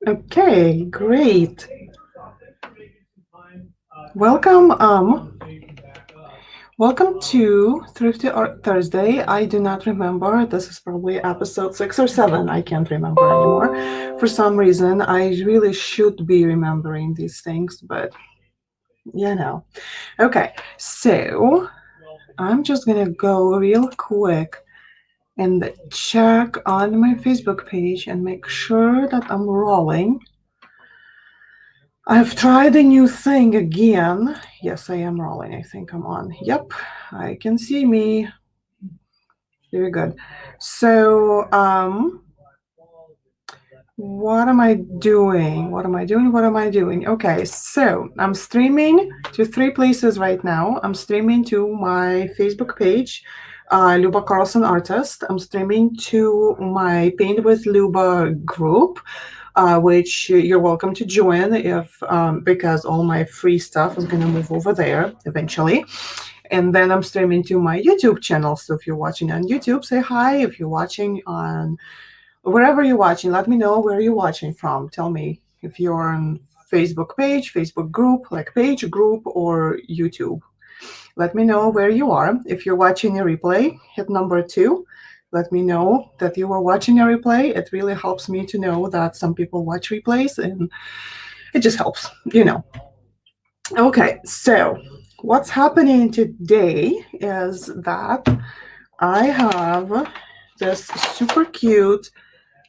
Okay, great. Welcome, welcome to Thrifty Art Thursday. I do not remember. This is probably episode 6 or 7. I can't remember anymore. For some reason, I really should be remembering these things, but you know. Okay, so I'm just gonna go real quick and check on my Facebook page and make sure that I'm rolling. I've tried a new thing again. Yes, I am rolling. I think I'm on. Yep, I can see me. Very good. So, what am I doing? What am I doing? What am I doing? Okay, so I'm streaming to 3 places right now. I'm streaming to my Facebook page, Luba Carlson Artist. I'm streaming to my Paint with Luba group, which you're welcome to join if because all my free stuff is going to move over there eventually. And then I'm streaming to my YouTube channel. So if you're watching on YouTube, say hi. If you're watching on wherever you're watching, let me know where you're watching from. Tell me if you're on Facebook page, Facebook group, like page group, or YouTube. Let me know where you are. If you're watching a replay, hit number 2. Let me know that you are watching a replay. It really helps me to know that some people watch replays, and it just helps, Okay, so what's happening today is that I have this super cute.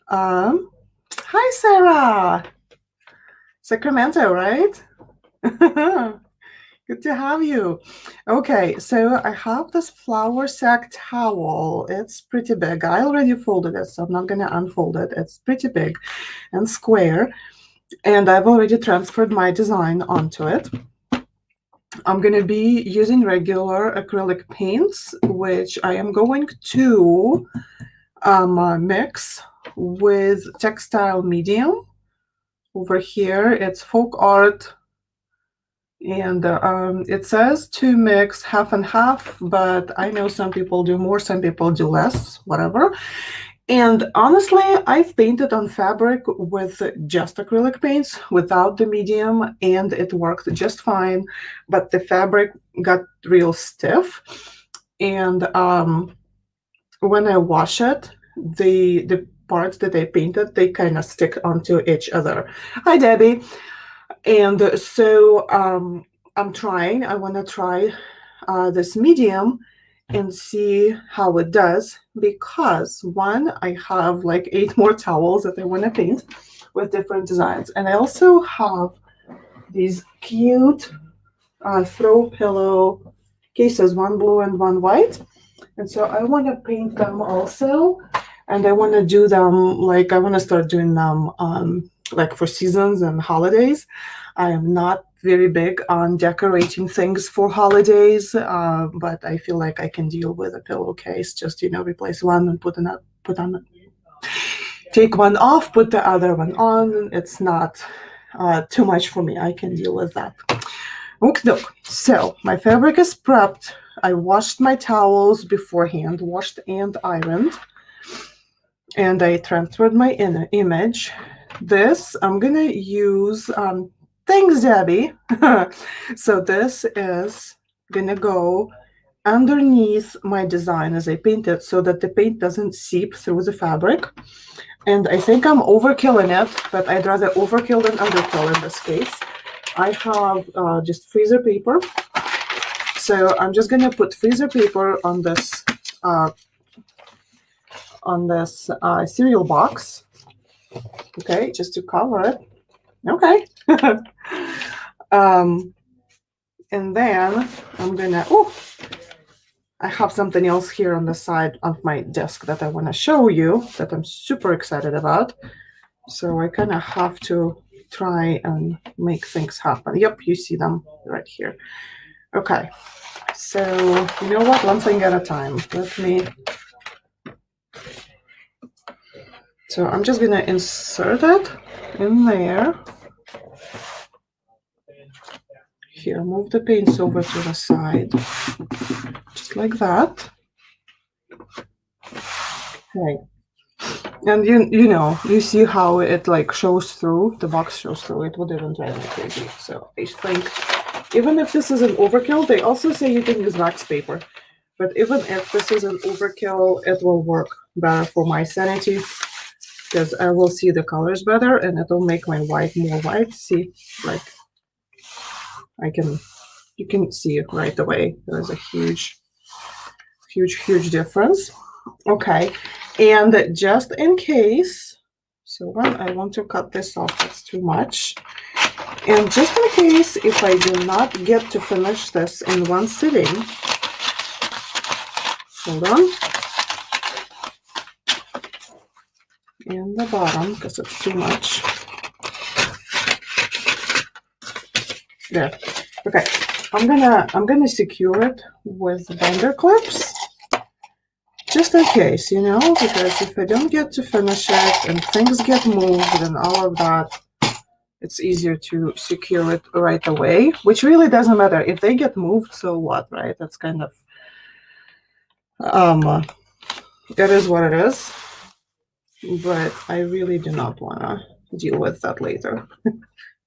Hi, Sarah. Sacramento, right? Good to have you. Okay, so I have this flour sack towel. It's pretty big. I already folded it, so I'm not going to unfold it. It's pretty big and square, and I've already transferred my design onto it. I'm going to be using regular acrylic paints, which I am going to mix with textile medium. Over here, it's folk art, and it says to mix half and half, but I know some people do more, some people do less, whatever. And honestly, I've painted on fabric with just acrylic paints without the medium, and it worked just fine, but the fabric got real stiff. And when I wash it, the parts that I painted, they kind of stick onto each other. Hi, Debbie. And so I'm trying. I want to try this medium and see how it does, because one, I have like 8 more towels that I want to paint with different designs, and I also have these cute throw pillow cases, one blue and one white, and so I want to paint them also, and I want to do them like I want to start doing them like for seasons and holidays. I am not very big on decorating things for holidays, but I feel like I can deal with a pillowcase. Just replace one and put on, take one off, put the other one on. It's not too much for me. I can deal with that. Okay, so my fabric is prepped. I washed my towels beforehand, washed and ironed, and I transferred my image. This I'm gonna use. Thanks, Debbie. So this is gonna go underneath my design as I paint it, so that the paint doesn't seep through the fabric. And I think I'm overkilling it, but I'd rather overkill than underkill in this case. I have just freezer paper. So I'm just gonna put freezer paper on this cereal box. Okay, just to cover it. Okay. And then I'm gonna, I have something else here on the side of my desk that I want to show you that I'm super excited about. So I kind of have to try and make things happen. Yep, you see them right here. Okay, so you know what? One thing at a time. So I'm just gonna insert it in there. Here, move the paints over to the side, just like that. Okay. And you see how it like shows through, the box shows through. It would even drive me crazy. So I think even if this is an overkill, they also say you can use wax paper. But even if this is an overkill, it will work better for my sanity because I will see the colors better and it will make my white more white. See, like you can see it right away. There's a huge, huge, huge difference. Okay, and just in case, so when I want to cut this off, that's too much. And just in case, if I do not get to finish this in one sitting, hold on, and the bottom, because it's too much. There. Okay, I'm gonna secure it with binder clips. Just in case, because if I don't get to finish it and things get moved and all of that, it's easier to secure it right away, which really doesn't matter. If they get moved, so what, right? That's kind of, it is what it is, but I really do not want to deal with that later.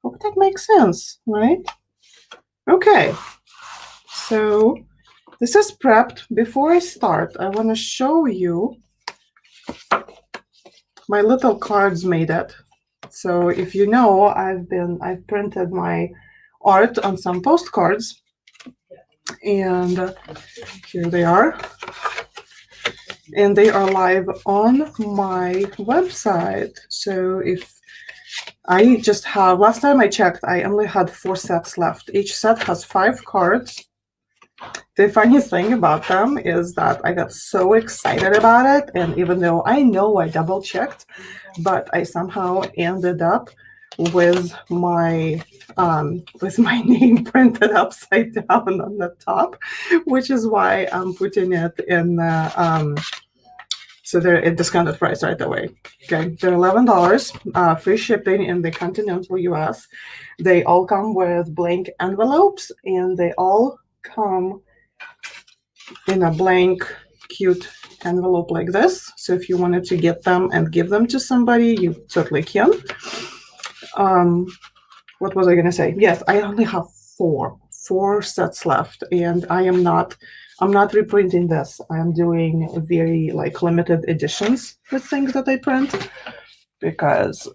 Hope that makes sense, right? Okay, so this is prepped. Before I start, I want to show you my little cards made it. So if you know, I've printed my art on some postcards, and here they are. And they are live on my website. So if I just have, last time I checked, I only had 4 sets left. Each set has 5 cards. The funny thing about them is that I got so excited about it, and even though I know I double checked, but I somehow ended up with my name printed upside down on the top, which is why I'm putting it in the so they're at discounted price right away. Okay, they're $11, free shipping in the continental US. They all come with blank envelopes, and they all come in a blank, cute envelope like this. So if you wanted to get them and give them to somebody, you certainly can. What was I going to say? Yes, I only have four sets left, and I'm not reprinting this. I'm doing very like limited editions with things that I print because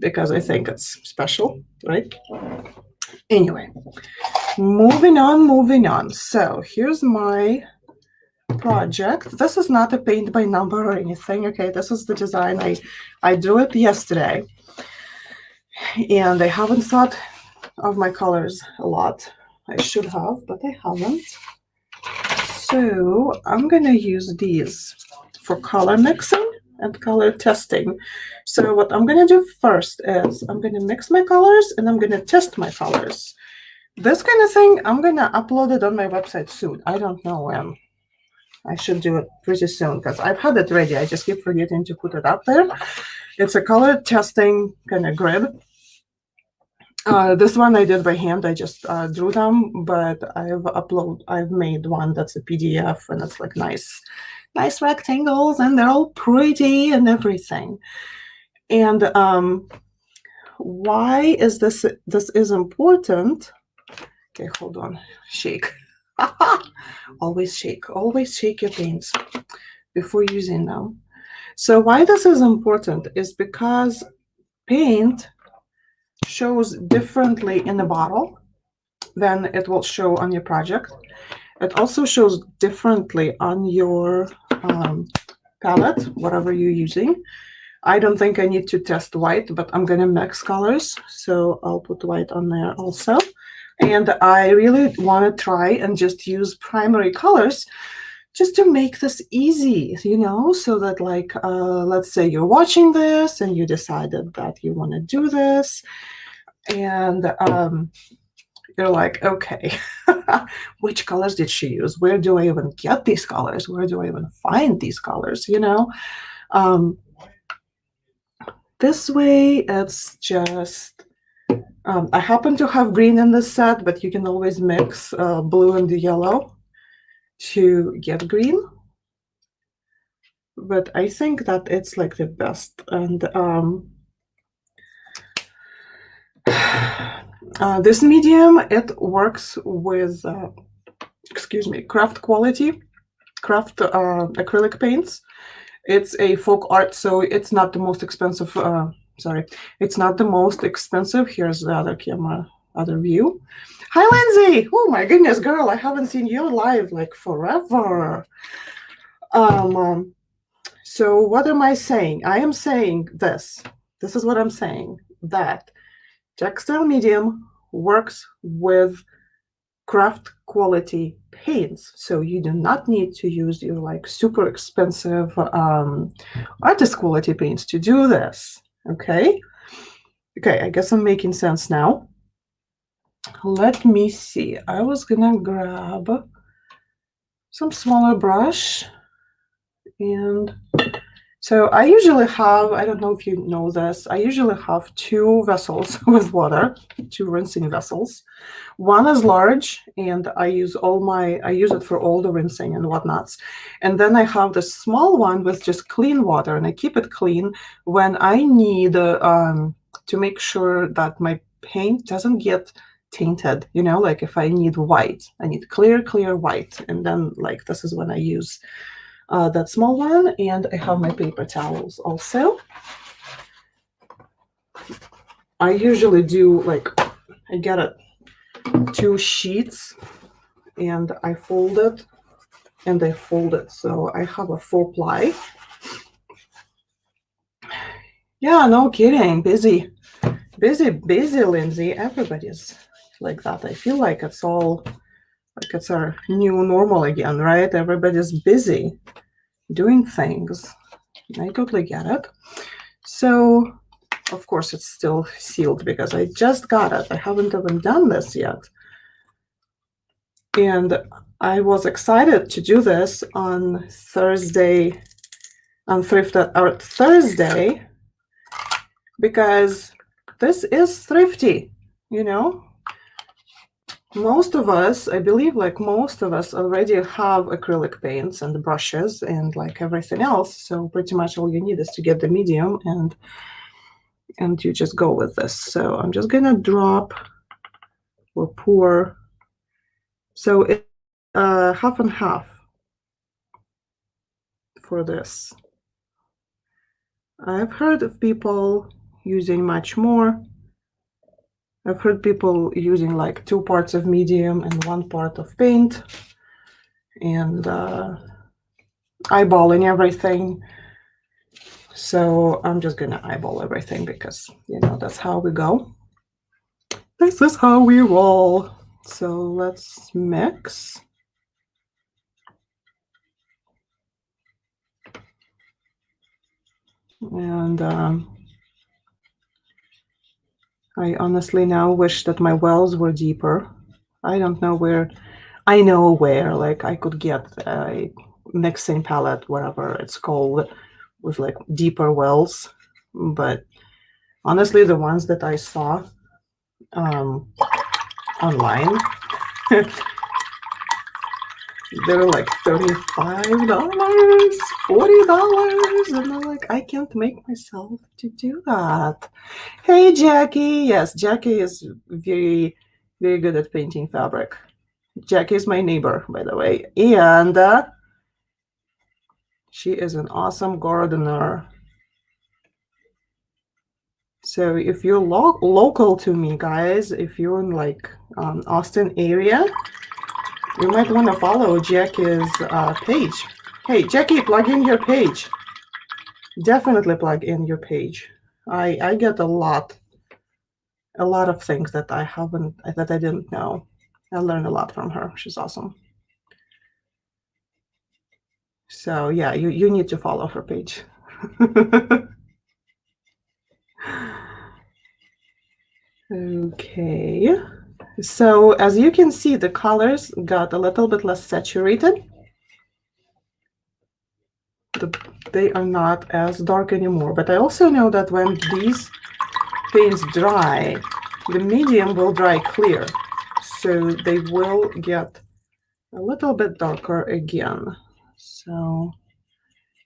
I think it's special, right? Anyway, moving on. So here's my project. This is not a paint by number or anything, okay? This is the design. I drew it yesterday, and I haven't thought of my colors a lot. I should have, but I haven't. So I'm gonna use these for color mixing and color testing. So what I'm gonna do first is I'm gonna mix my colors and I'm gonna test my colors. This kind of thing, I'm gonna upload it on my website soon. I don't know when. I should do it pretty soon because I've had it ready. I just keep forgetting to put it up there. It's a color testing kind of grid. This one I did by hand. I just drew them, but I've made one that's a PDF, and it's like nice rectangles, and they're all pretty and everything. And why is this is important? Okay, hold on. Shake. Always shake your paints before using them. So why this is important is because paint shows differently in the bottle than it will show on your project. It also shows differently on your palette, whatever you're using. I don't think I need to test white, but I'm gonna mix colors, so I'll put white on there also. And I really want to try and just use primary colors just to make this easy, so that like, let's say you're watching this and you decided that you want to do this, and you're like, okay, which colors did she use? Where do I even get these colors? Where do I even find these colors? This way, it's just, I happen to have green in this set, but you can always mix blue and yellow to get green. but I think that it's like the best. And this medium, it works with, excuse me, craft acrylic paints. It's a folk art, so it's not the most expensive. Sorry, it's not the most expensive. Here's the other camera, other view. Hi, Lindsay. Oh my goodness, girl, I haven't seen you live like forever. So what am I saying? I am saying this. This is what I'm saying, that textile medium works with craft quality paints, so you do not need to use your like super expensive artist quality paints to do this. Okay, I guess I'm making sense now. Let me see. I was gonna grab some smaller brush, and so I usually have, I don't know if you know this, I usually have two vessels with water, two rinsing vessels. One is large, and I use it for all the rinsing and whatnots. And then I have the small one with just clean water, and I keep it clean when I need to make sure that my paint doesn't get tainted. You know, like if I need white, I need clear white, and then like this is when I use that small one. And I have my paper towels also. I usually do like, I get it, 2 sheets, and I fold it and I fold it. So I have a 4-ply. Yeah, no kidding. Busy, Lindsay. Everybody's like that. I feel like it's all like it's our new normal again, right? Everybody's busy doing things. I totally get it. So, of course, it's still sealed because I just got it. I haven't even done this yet. And I was excited to do this on Thursday, on Thrifty Art Thursday, because this is thrifty, you know? Most of us, I believe, like most of us already have acrylic paints and brushes and like everything else. So pretty much all you need is to get the medium, and you just go with this. So I'm just gonna drop or pour. So it's half and half for this. I've heard of people using much more. I've heard people using like 2 parts of medium and 1 part of paint, and eyeballing everything. So I'm just gonna eyeball everything because, you know, that's how we go. This is how we roll. So let's mix. And I honestly now wish that my wells were deeper. I don't know where. I know where, like I could get a mixing palette, whatever it's called, with like deeper wells. But honestly, the ones that I saw online, they were like $35, $40, and I'm like, I can't make myself to do that. Hey, Jackie. Yes, Jackie is very, very good at painting fabric. Jackie is my neighbor, by the way, and she is an awesome gardener. So if you're local to me, guys, if you're in like Austin area, you might want to follow Jackie's page. Hey, Jackie, plug in your page. Definitely plug in your page. I get a lot of things that I didn't know. I learned a lot from her. She's awesome. So yeah, you need to follow her page. Okay. So as you can see, the colors got a little bit less saturated. They are not as dark anymore. But I also know that when these paints dry, the medium will dry clear. So they will get a little bit darker again. So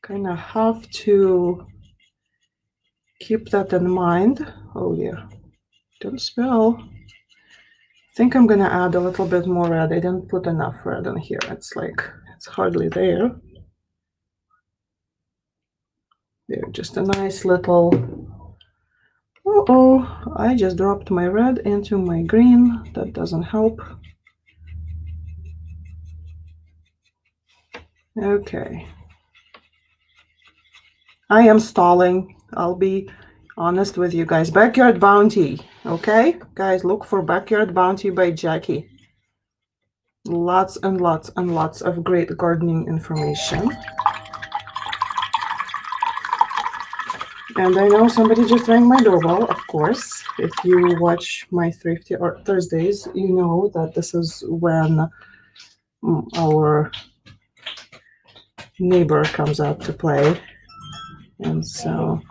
kind of have to keep that in mind. Oh yeah, don't spill. I think I'm gonna add a little bit more red. I didn't put enough red in here. It's like, it's hardly there. There, just a nice little, uh-oh, I just dropped my red into my green. That doesn't help. Okay. I am stalling. I'll be honest with you guys. Backyard Bounty, okay? Guys, look for Backyard Bounty by Jackie. Lots and lots and lots of great gardening information. And I know somebody just rang my doorbell, of course. If you watch my Thrifty Art Thursdays, you know that this is when our neighbor comes out to play. And so,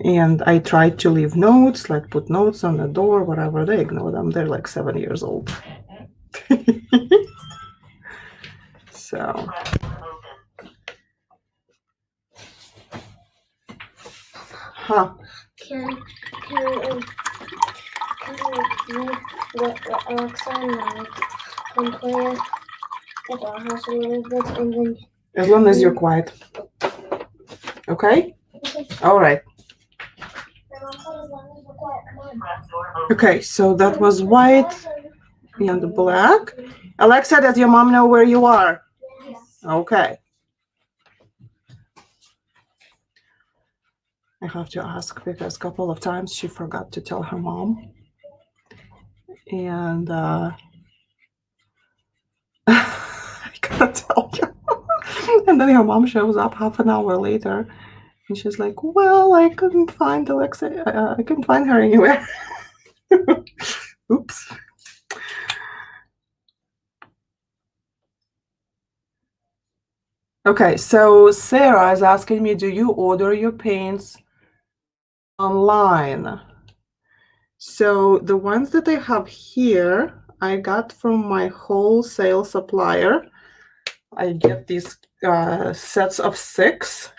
and I tried to leave notes, like put notes on the door, whatever. They ignore them. They're like 7 years old. So, huh? Can Alexa and I can play at our house a little bit, and then As long as you're quiet. Okay? All right. Okay, so that was white and black. Alexa, does your mom know where you are? Yes. Okay. I have to ask because a couple of times she forgot to tell her mom. And I gotta tell you. And then her mom shows up half an hour later. And she's like, well, I couldn't find Alexa. I couldn't find her anywhere. Oops. Okay, so Sarah is asking me, do you order your paints online? So the ones that I have here, I got from my wholesale supplier. I get these sets of 6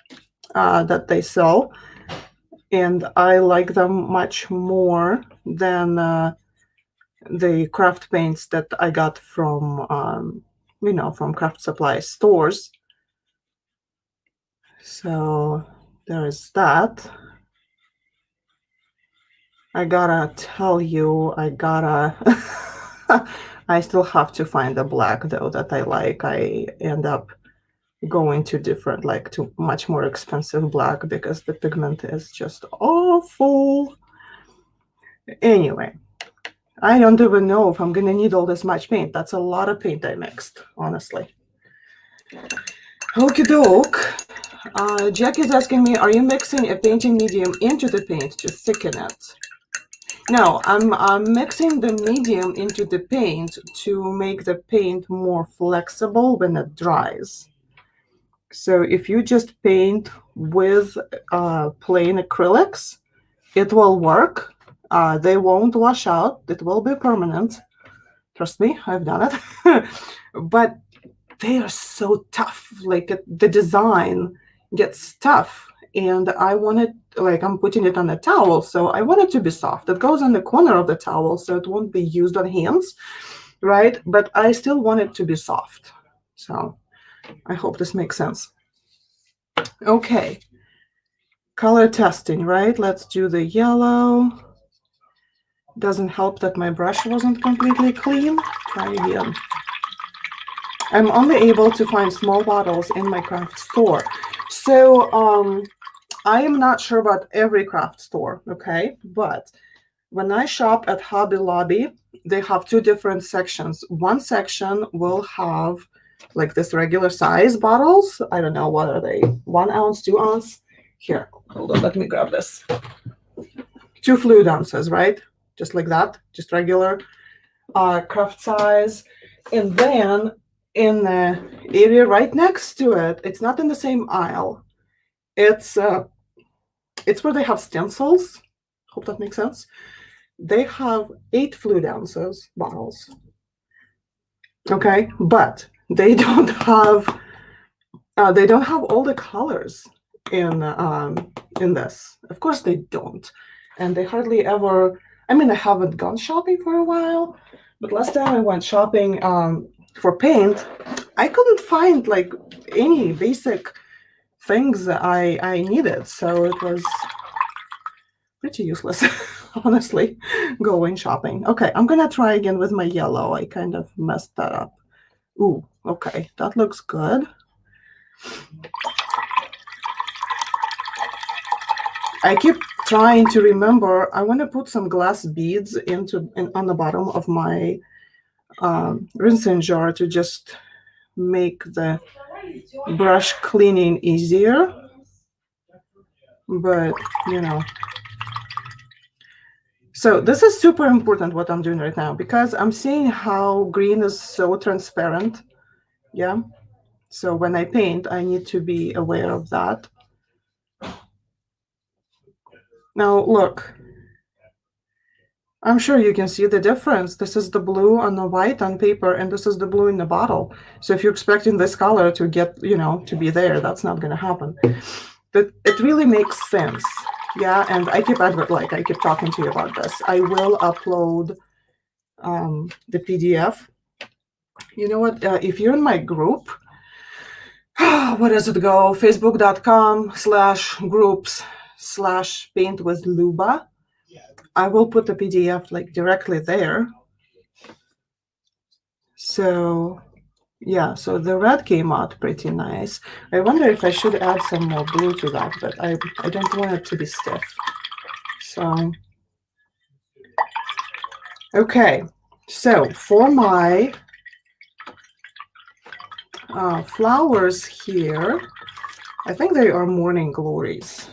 that they sell, and I like them much more than the craft paints that I got from, from craft supply stores. So there is that. I gotta tell you, I still have to find a black though that I like. I end up going to different, like to much more expensive black because the pigment is just awful. Anyway, I don't even know if I'm gonna need all this much paint. That's a lot of paint I mixed, honestly. Okie doke. Jack is asking me, are you mixing a painting medium into the paint to thicken it? No, I'm mixing the medium into the paint to make the paint more flexible when it dries. So if you just paint with plain acrylics, it will work. They won't wash out. It will be permanent. Trust me, I've done it. But they are so tough. Like the design gets tough. And I want it, like I'm putting it on a towel, so I want it to be soft. It goes on the corner of the towel, so it won't be used on hands, right? But I still want it to be soft. So I hope this makes sense. Okay. Color testing, right? Let's do the yellow. Doesn't help that my brush wasn't completely clean. Try again. I'm only able to find small bottles in my craft store. So I am not sure about every craft store, okay? But when I shop at Hobby Lobby, they have 2 different sections. One section will have like this regular size bottles. I don't know, what are they? 1 ounce, 2 ounce? Here, hold on, let me grab this. 2 fluid ounces, right? Just like that, just regular craft size. And then in the area right next to it, it's not in the same aisle. It's where they have stencils. Hope that makes sense. They have 8 fluid ounces bottles. Okay, but they don't have all the colors in this. Of course they don't, and they hardly ever. I mean, I haven't gone shopping for a while, but last time I went shopping for paint, I couldn't find like any basic things that I needed, so it was pretty useless, honestly, going shopping. Okay, I'm gonna try again with my yellow. I kind of messed that up. Ooh, okay, that looks good. I keep trying to remember. I want to put some glass beads on the bottom of my rinsing jar to just make the brush cleaning easier. But you know, so this is super important what I'm doing right now because I'm seeing how green is so transparent. Yeah. So when I paint, I need to be aware of that. Now look, I'm sure you can see the difference. This is the blue on the white on paper, and this is the blue in the bottle. So if you're expecting this color to get, to be there, that's not going to happen. But it really makes sense. Yeah, and I keep talking to you about this. I will upload the PDF. You know what? If you're in my group, where does it go? Facebook.com/groups/paint with Luba. I will put the PDF like directly there. So yeah, so the red came out pretty nice. I wonder if I should add some more blue to that, but I don't want it to be stiff. So okay, so for my flowers here, I think they are morning glories.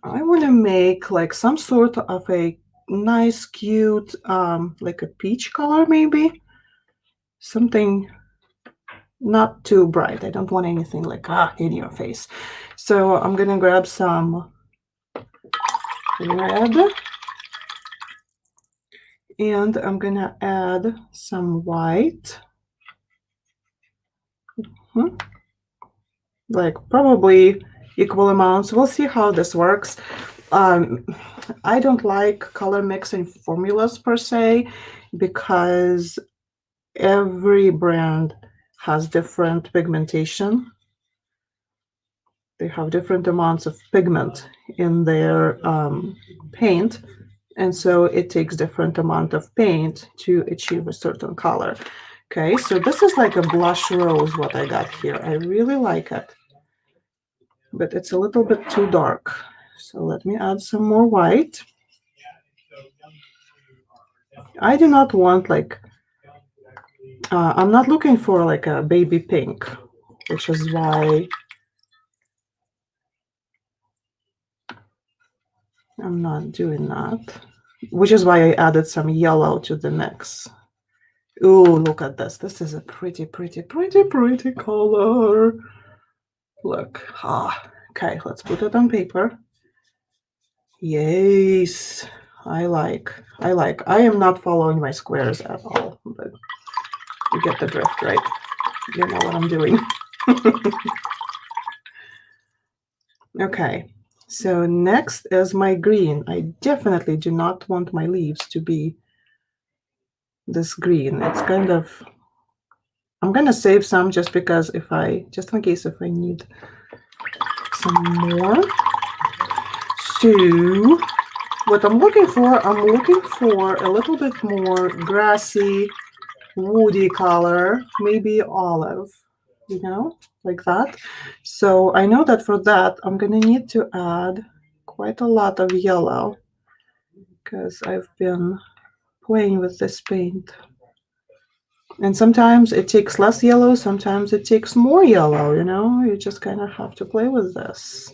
I want to make like some sort of a nice, cute, like a peach color maybe. Something not too bright. I don't want anything like in your face. So I'm gonna grab some red and I'm gonna add some white. Like probably equal amounts. We'll see how this works. I don't like color mixing formulas per se because every brand has different pigmentation. They have different amounts of pigment in their paint, and so it takes different amount of paint to achieve a certain color. Okay, so this is like a blush rose what I got here. I really like it, but it's a little bit too dark. So let me add some more white. I do not want like, I'm not looking for like a baby pink, which is why I'm not doing that, which is why I added some yellow to the mix. Ooh, look at this. This is a pretty, pretty, pretty, pretty color. Look. Okay, let's put it on paper. Yes, I like. I am not following my squares at all, but you get the drift, right? You know what I'm doing. Okay, so next is my green. I definitely do not want my leaves to be this green. It's kind of, I'm gonna save some just because just in case if I need some more. So what I'm looking for a little bit more grassy, woody color, maybe olive, like that. So I know that for that, I'm gonna need to add quite a lot of yellow because I've been playing with this paint. And sometimes it takes less yellow, sometimes it takes more yellow, you just kind of have to play with this.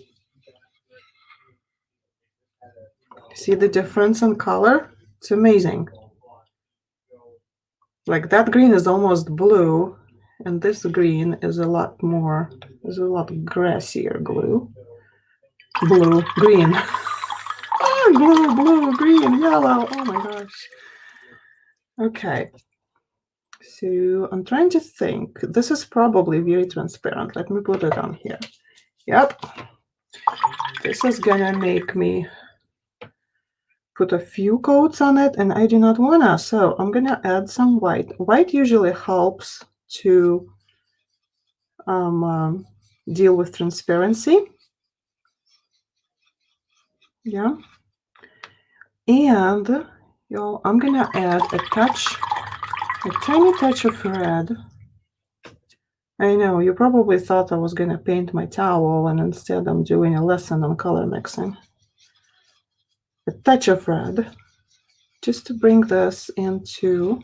See the difference in color? It's amazing. Like that green is almost blue, and this green is a lot grassier blue, green. Blue, green, yellow. Oh my gosh. Okay. So I'm trying to think. This is probably very transparent. Let me put it on here. Yep. This is gonna make me put a few coats on it, and I do not wanna. So I'm gonna add some white. White usually helps to deal with transparency. Yeah. And I'm gonna add a tiny touch of red. I know, you probably thought I was gonna paint my towel, and instead I'm doing a lesson on color mixing. A touch of red, just to bring this into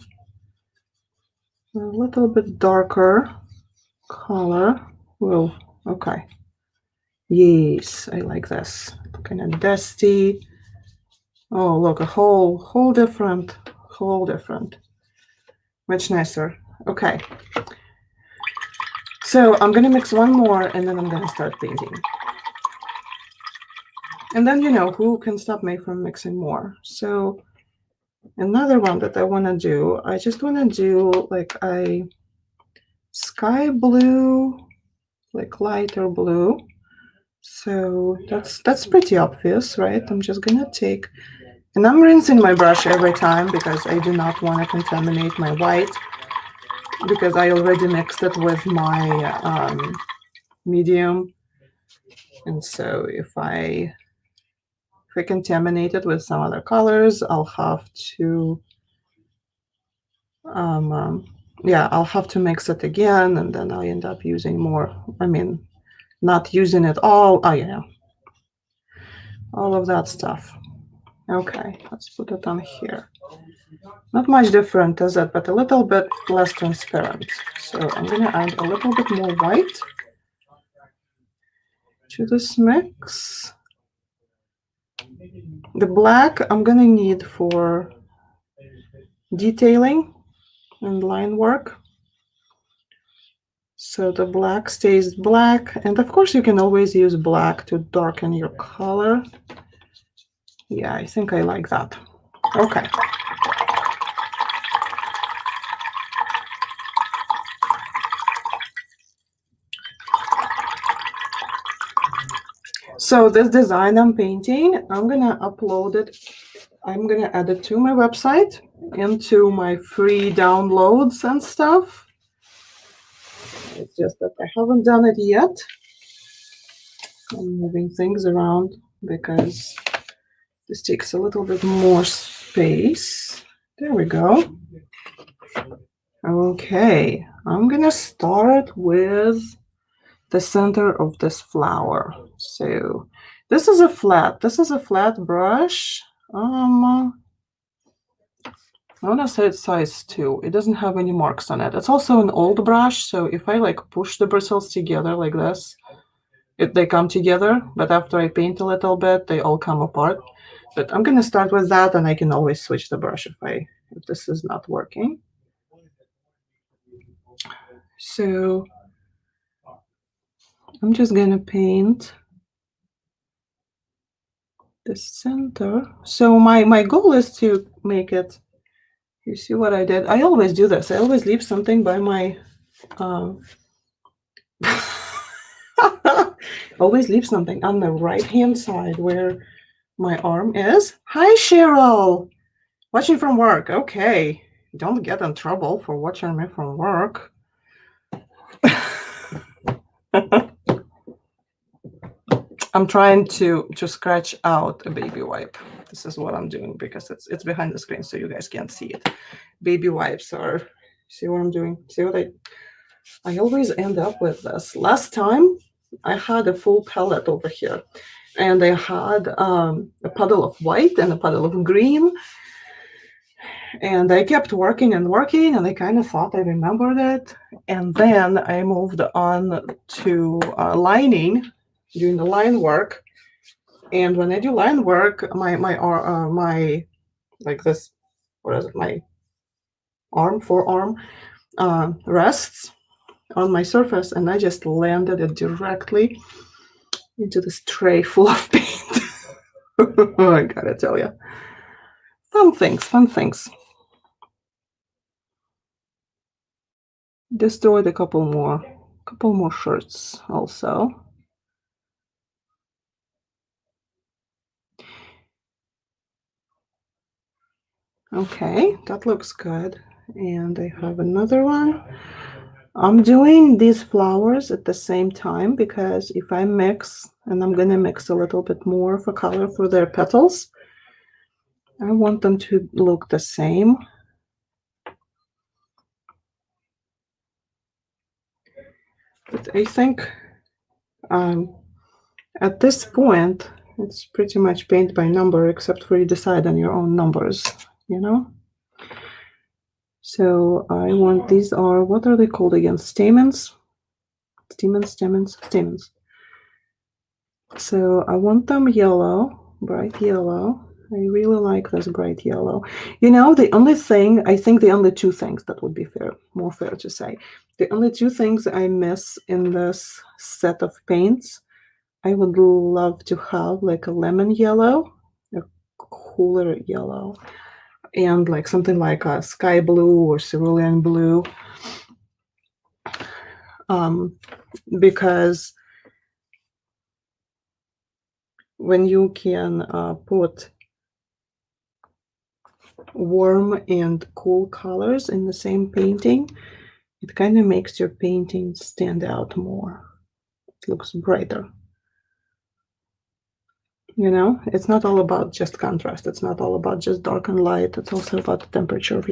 a little bit darker color. Whoa, okay. Yes, I like this. Kind of dusty. Oh, look, a whole different. Much nicer. Okay. So I'm gonna mix one more, and then I'm gonna start painting. And then, who can stop me from mixing more? So another one that I want to do, I just want to do like a sky blue, like lighter blue. So that's pretty obvious, right? I'm just gonna take, and I'm rinsing my brush every time because I do not want to contaminate my white, because I already mixed it with my medium. And so if I contaminate it with some other colors, I'll have to I'll have to mix it again, and then I end up using more. Not using it all. Oh, yeah, all of that stuff. Okay, let's put it on here. Not much different, is it? But a little bit less transparent. So I'm gonna add a little bit more white to this mix. The black I'm gonna need for detailing and line work. So the black stays black, and of course you can always use black to darken your color. Yeah, I think I like that. Okay. So this design I'm painting, I'm gonna upload it. I'm gonna add it to my website, into my free downloads and stuff. It's just that I haven't done it yet. I'm moving things around because this takes a little bit more space. There we go. Okay, I'm gonna start with the center of this flower. So this is a flat brush. I want to say it's size 2. It doesn't have any marks on it. It's also an old brush, so if I like push the bristles together like this, they come together, but after I paint a little bit, they all come apart. But I'm gonna start with that, and I can always switch the brush if this is not working. So I'm just gonna paint the center. So my goal is to make it, you see what I did? I always do this. I always leave something by my always leave something on the right hand side where my arm is. Hi, Cheryl. Watching from work. Okay. Don't get in trouble for watching me from work. I'm trying to scratch out a baby wipe. This is what I'm doing because it's behind the screen, so you guys can't see it. Baby wipes are, see what I'm doing? See what I always end up with this. Last time I had a full palette over here, and I had a puddle of white and a puddle of green, and I kept working, and I kind of thought I remembered it, and then I moved on to lining, doing the line work. And when I do line work, my like this, what is it? My forearm rests on my surface, and I just landed it directly into this tray full of paint. I gotta tell you, fun things. Just ordered a couple more shirts also. Okay, that looks good. And I have another one. I'm doing these flowers at the same time because if I mix, and I'm gonna mix a little bit more of a color for their petals, I want them to look the same. But I think at this point, it's pretty much paint by number, except for you decide on your own numbers, you know? So I want, these are, what are they called again? Stamens? Stamens. So I want them yellow, bright yellow. I really like this bright yellow. You know, the only thing, I think the only two things that would be more fair to say, the only two things I miss in this set of paints, I would love to have like a lemon yellow, a cooler yellow, and like something like a sky blue or cerulean blue. Because when you can put warm and cool colors in the same painting, it kind of makes your painting stand out more. It looks brighter. You know, it's not all about just contrast. It's not all about just dark and light. It's also about the temperature of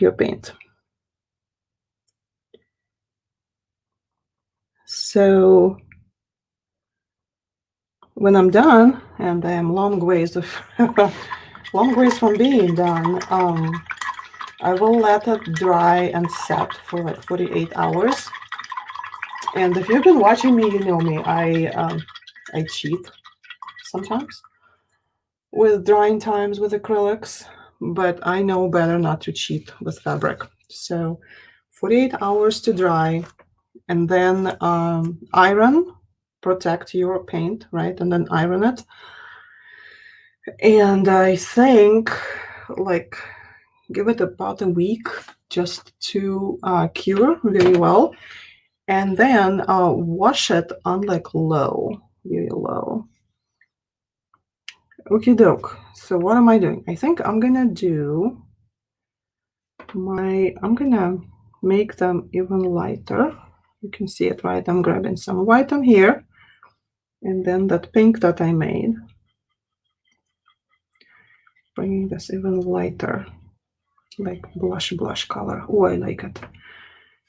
your paint. So when I'm done, and I am long ways from being done, I will let it dry and set for like 48 hours. And if you've been watching me, you know me. I cheat sometimes with drying times with acrylics, but I know better not to cheat with fabric. So 48 hours to dry, and then iron, protect your paint, right? And then iron it. And I think like give it about a week just to cure very well. And then wash it on like low, very low. Okie doke. So what am I doing? I think I'm gonna make them even lighter. You can see it, right? I'm grabbing some white on here, and then that pink that I made, bringing this even lighter, like blush color. Oh, I like it.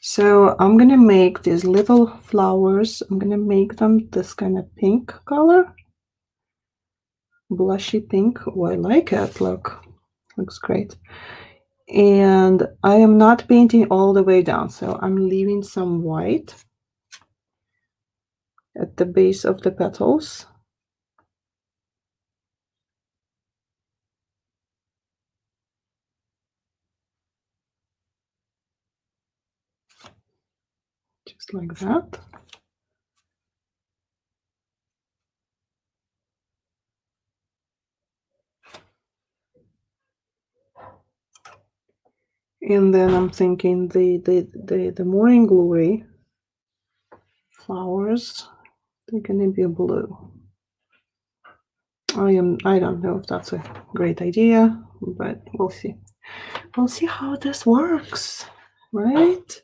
So I'm gonna make these little flowers. I'm gonna make them this kind of pink color, blushy pink. Oh, I like it. Look, looks great. And I am not painting all the way down, so I'm leaving some white at the base of the petals. Just like that. And then I'm thinking the morning glory flowers, they're gonna be blue. I don't know if that's a great idea, but we'll see. We'll see how this works, right?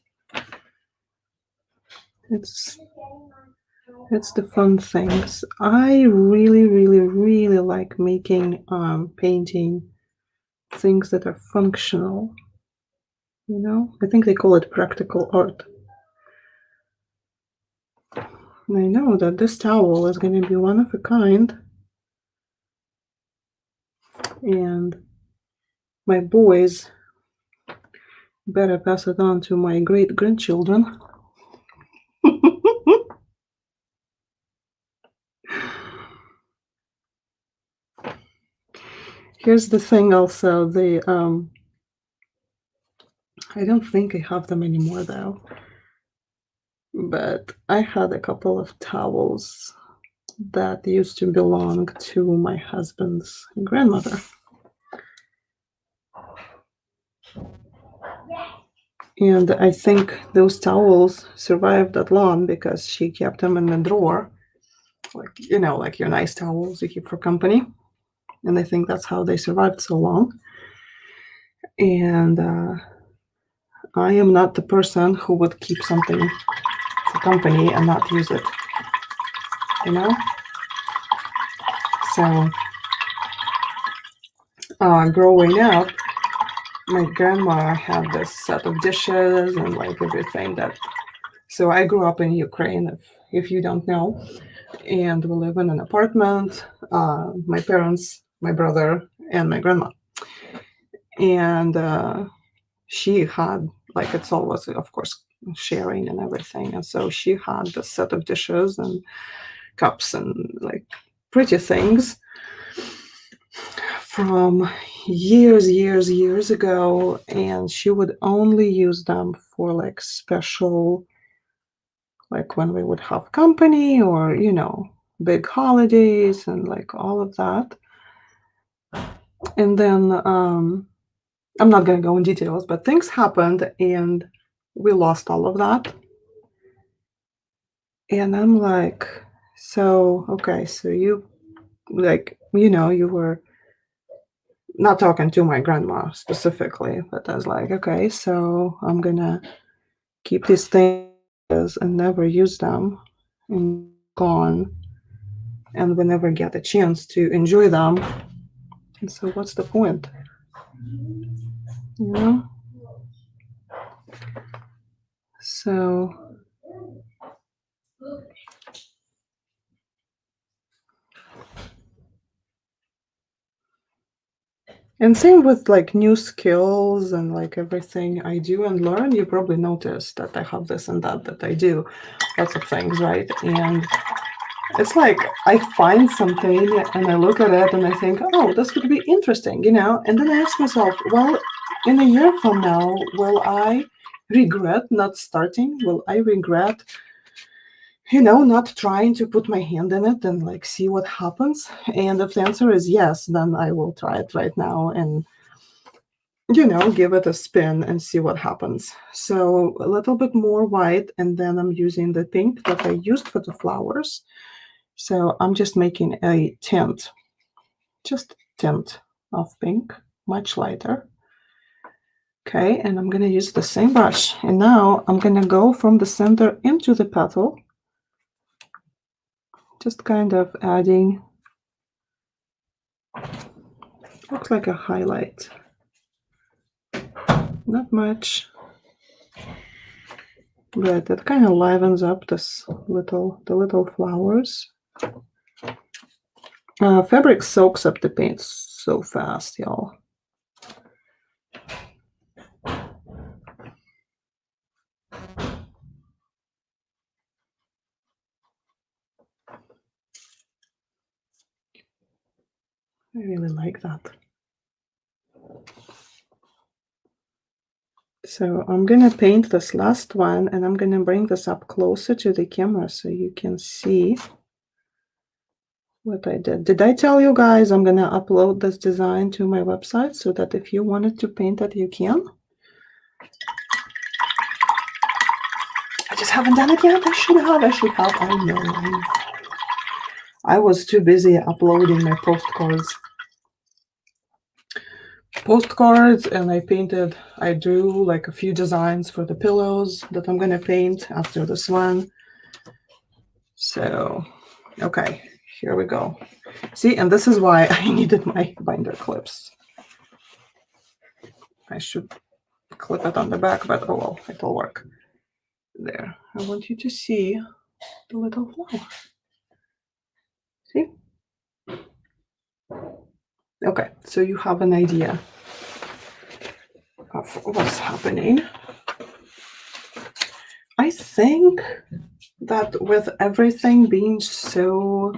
It's the fun things. I really like making painting things that are functional. You know, I think they call it practical art. And I know that this towel is going to be one of a kind. And my boys better pass it on to my great grandchildren. Here's the thing also, I don't think I have them anymore though. But I had a couple of towels that used to belong to my husband's grandmother. And I think those towels survived that long because she kept them in the drawer, like, like your nice towels you keep for company. And I think that's how they survived so long. And I am not the person who would keep something for company and not use it, you know? So, growing up, my grandma had this set of dishes and like everything that. So I grew up in Ukraine, if you don't know, and we live in an apartment. My parents, my brother, and my grandma, and she had, like, it's always, of course, sharing and everything, and so she had this set of dishes and cups and like pretty things from years ago, and she would only use them for like special, like when we would have company or, big holidays and like all of that. And then I'm not going to go in details, but things happened and we lost all of that. And I'm like, so, okay, so you, like, you were not talking to my grandma specifically, but I was like, okay, so I'm gonna keep these things and never use them and gone, and we never get a chance to enjoy them. And so, what's the point? You know? So, and same with like new skills and like everything I do and learn. You probably noticed that I have this and that I do lots of things, right? And it's like I find something and I look at it and I think, oh, this could be interesting, And then I ask myself, well, in a year from now, will I regret not starting? Will I regret, not trying to put my hand in it and like see what happens? And if the answer is yes, then I will try it right now and, give it a spin and see what happens. So a little bit more white, and then I'm using the pink that I used for the flowers. So I'm just making a tint, just a tint of pink, much lighter. Okay, and I'm going to use the same brush. And now I'm going to go from the center into the petal, just kind of adding, looks like a highlight. Not much, but it kind of livens up the little flowers. Fabric soaks up the paint so fast, y'all. I really like that. So I'm going to paint this last one, and I'm going to bring this up closer to the camera so you can see what I did. Did I tell you guys I'm going to upload this design to my website so that if you wanted to paint it, you can? I just haven't done it yet. I should have. I know. I was too busy uploading my postcards, and I drew like a few designs for the pillows that I'm going to paint after this one. So, okay, here we go. See, and this is why I needed my binder clips. I should clip it on the back, but oh well, it'll work. There. I want you to see the little flower. See? Okay, so you have an idea of what's happening. I think that with everything being so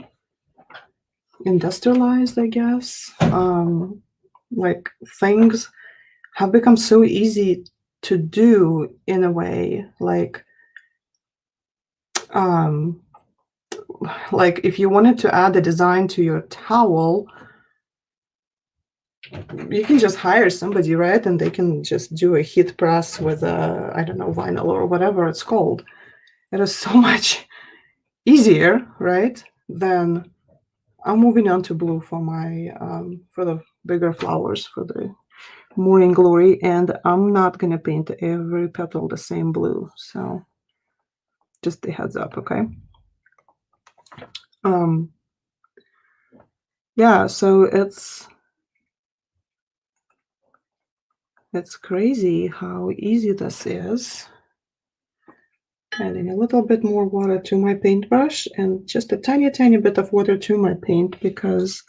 industrialized, I guess, like things have become so easy to do in a way, like if you wanted to add a design to your towel, you can just hire somebody, right? And they can just do a heat press with a, I don't know, vinyl or whatever it's called. It is so much easier, right? Then I'm moving on to blue for my for the bigger flowers for the morning glory, and I'm not gonna paint every petal the same blue. So just a heads up, okay? Um, yeah, so it's crazy how easy this is. Adding a little bit more water to my paintbrush and just a tiny bit of water to my paint because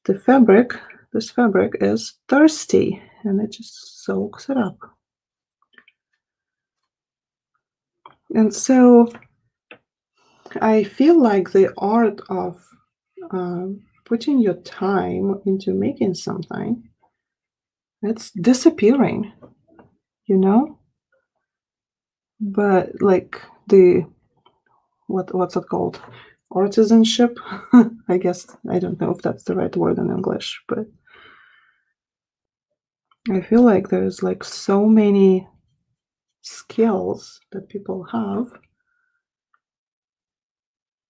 the fabric, this fabric is thirsty and it just soaks it up. And so I feel like the art of putting your time into making something, it's disappearing, you know? But like the what's it called? Artisanship? I guess I don't know if that's the right word in English, but I feel like there's like so many skills that people have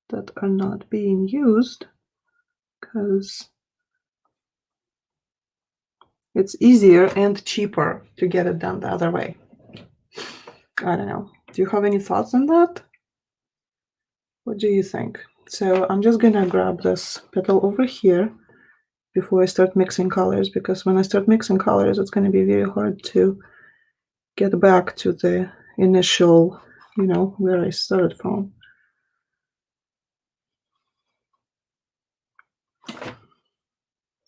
that are not being used because it's easier and cheaper to get it done the other way. I don't know. Do you have any thoughts on that? What do you think? So I'm just gonna grab this petal over here before I start mixing colors, because when I start mixing colors, it's gonna be very hard to get back to the initial, where I started from.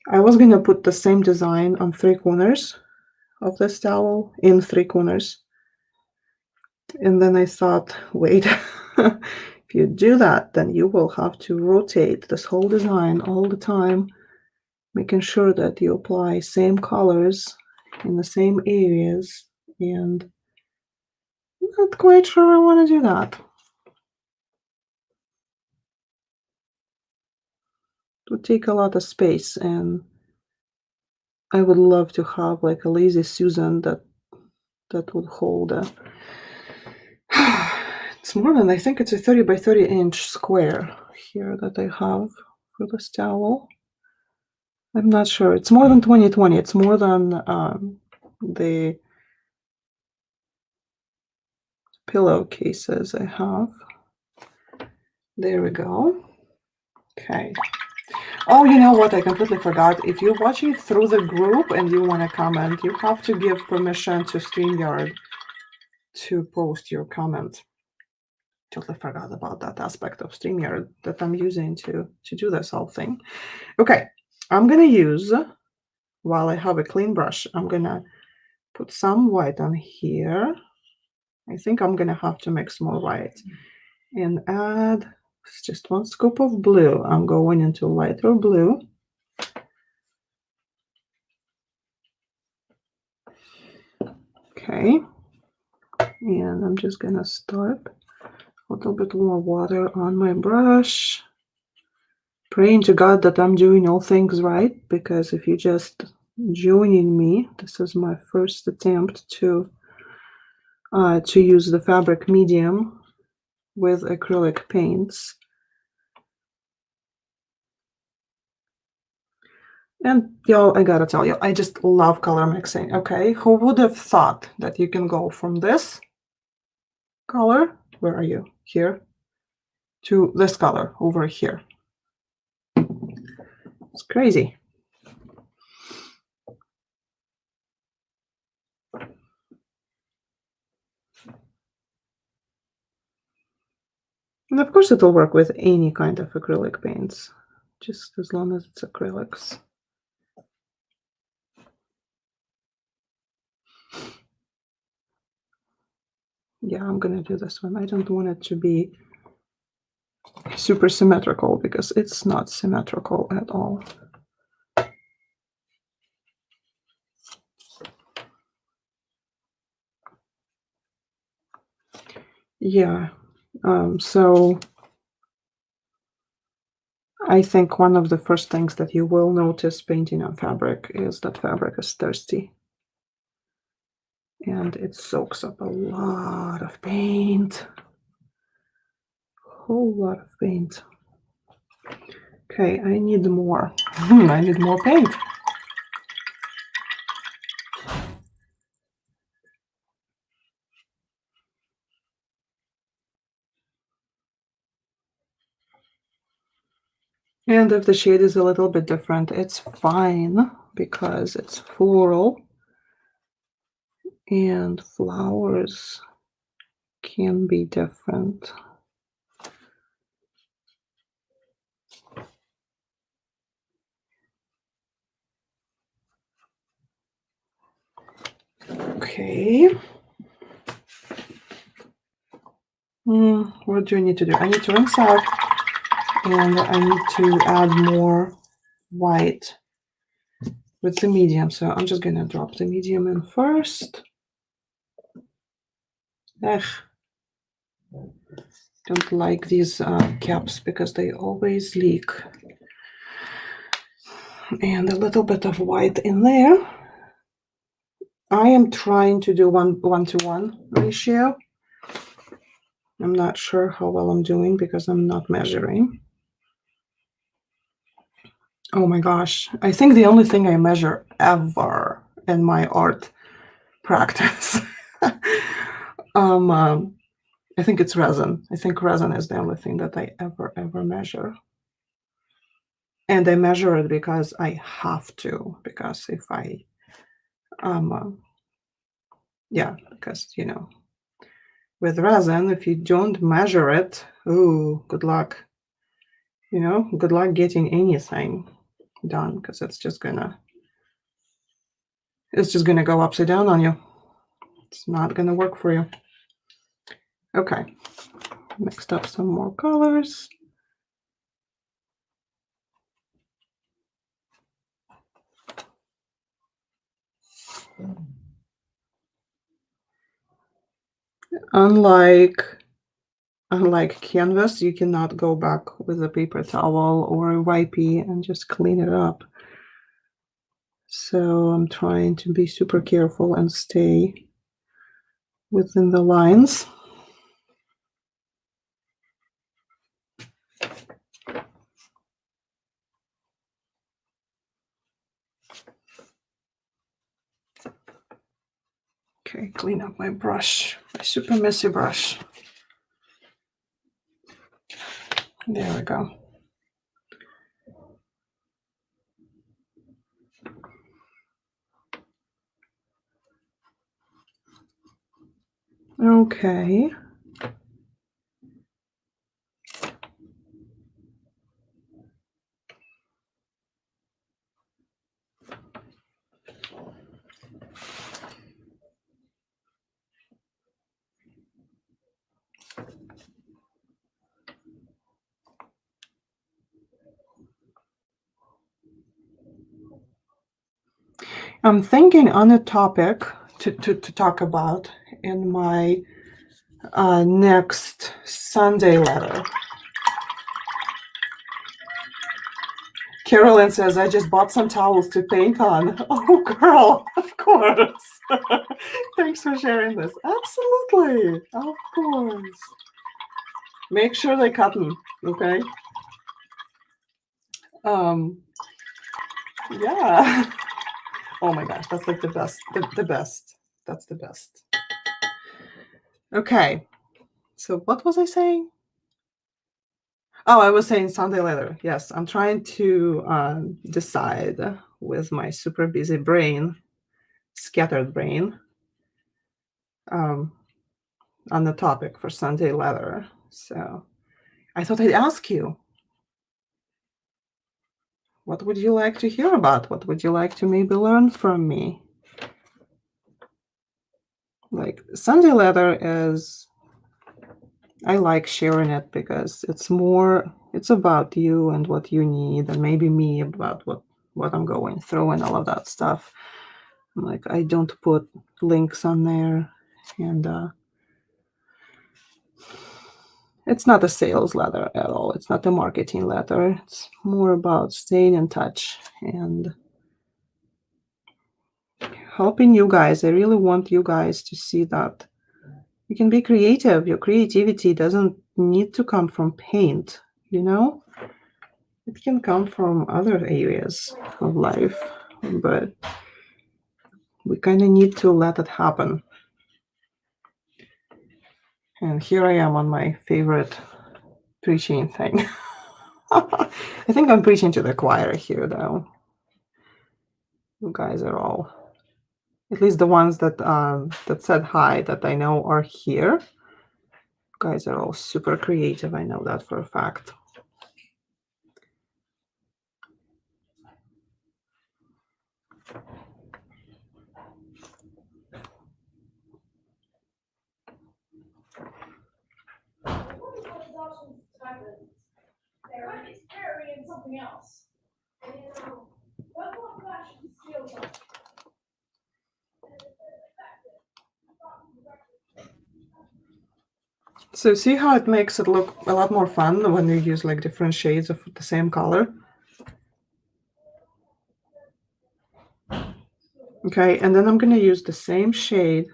I was gonna put the same design on 3 corners of this towel in 3 corners. And then I thought, wait, if you do that, then you will have to rotate this whole design all the time, making sure that you apply same colors in the same areas. And I'm not quite sure I want to do that. It would take a lot of space, and I would love to have like a lazy Susan that would hold a it's more than, I think it's a 30 by 30 inch square here that I have for this towel. I'm not sure. It's more than 2020. It's more than the pillowcases I have. There we go. Okay. Oh, you know what? I completely forgot. If you're watching through the group and you want to comment, you have to give permission to StreamYard to post your comment. Totally forgot about that aspect of StreamYard that I'm using to do this whole thing. Okay, I'm gonna use, while I have a clean brush, I'm gonna put some white on here. I think I'm gonna have to mix more white and add just 1 scoop of blue. I'm going into lighter blue. Okay, and I'm just gonna start a little bit more water on my brush, praying to God that I'm doing all things right, because if you just joining me, this is my first attempt to use the fabric medium with acrylic paints. And y'all, I gotta tell you, I just love color mixing, okay? Who would have thought that you can go from this color, where are you? Here, to this color over here. It's crazy. And of course it'll work with any kind of acrylic paints, just as long as it's acrylics. Yeah, I'm gonna do this one. I don't want it to be super symmetrical because it's not symmetrical at all. Yeah, so I think one of the first things that you will notice painting on fabric is that fabric is thirsty. And it soaks up a lot of paint. Whole lot of paint. Okay, I need more. I need more paint. And if the shade is a little bit different, it's fine because it's floral and flowers can be different. Okay. What do I need to do? I need to rinse out and I need to add more white with the medium. So I'm just going to drop the medium in first. Ugh. Don't like these caps because they always leak. And a little bit of white in there. I am trying to do 1:1 ratio. I'm not sure how well I'm doing because I'm not measuring. Oh my gosh. I think the only thing I measure ever in my art practice, I think it's resin. I think resin is the only thing that I ever measure. And I measure it because I have to, because if I, yeah, because, you know, with resin, if you don't measure it, ooh, good luck. You know, good luck getting anything done because it's just gonna go upside down on you. It's not gonna work for you. Okay, mixed up some more colors. Unlike canvas, you cannot go back with a paper towel or a wipey and just clean it up. So I'm trying to be super careful and stay within the lines. Okay, clean up my brush, my super messy brush. There we go. Okay. I'm thinking on a topic to talk about in my next Sunday letter. Carolyn says, I just bought some towels to paint on. Oh, girl, of course. Thanks for sharing this. Absolutely, of course. Make sure they cut them, okay? Yeah. Oh my gosh, that's like the best. The best. That's the best. Okay. So what was I saying? Oh, I was saying Sunday letter. Yes, I'm trying to decide with my super busy brain, scattered brain, on the topic for Sunday letter. So I thought I'd ask you, what would you like to hear about? What would you like to maybe learn from me? Like Sunday letter is, I like sharing it because it's about you and what you need, and maybe me about what I'm going through and all of that stuff. Like I don't put links on there, and It's not a sales letter at all. It's not a marketing letter. It's more about staying in touch and helping you guys. I really want you guys to see that you can be creative. Your creativity doesn't need to come from paint, you know? It can come from other areas of life, but we kind of need to let it happen. And here I am on my favorite preaching thing. I think I'm preaching to the choir here, though. You guys are all, at least the ones that said hi that I know are here. You guys are all super creative. I know that for a fact. Something else. So see how it makes it look a lot more fun when you use like different shades of the same color? Okay, and then I'm going to use the same shade.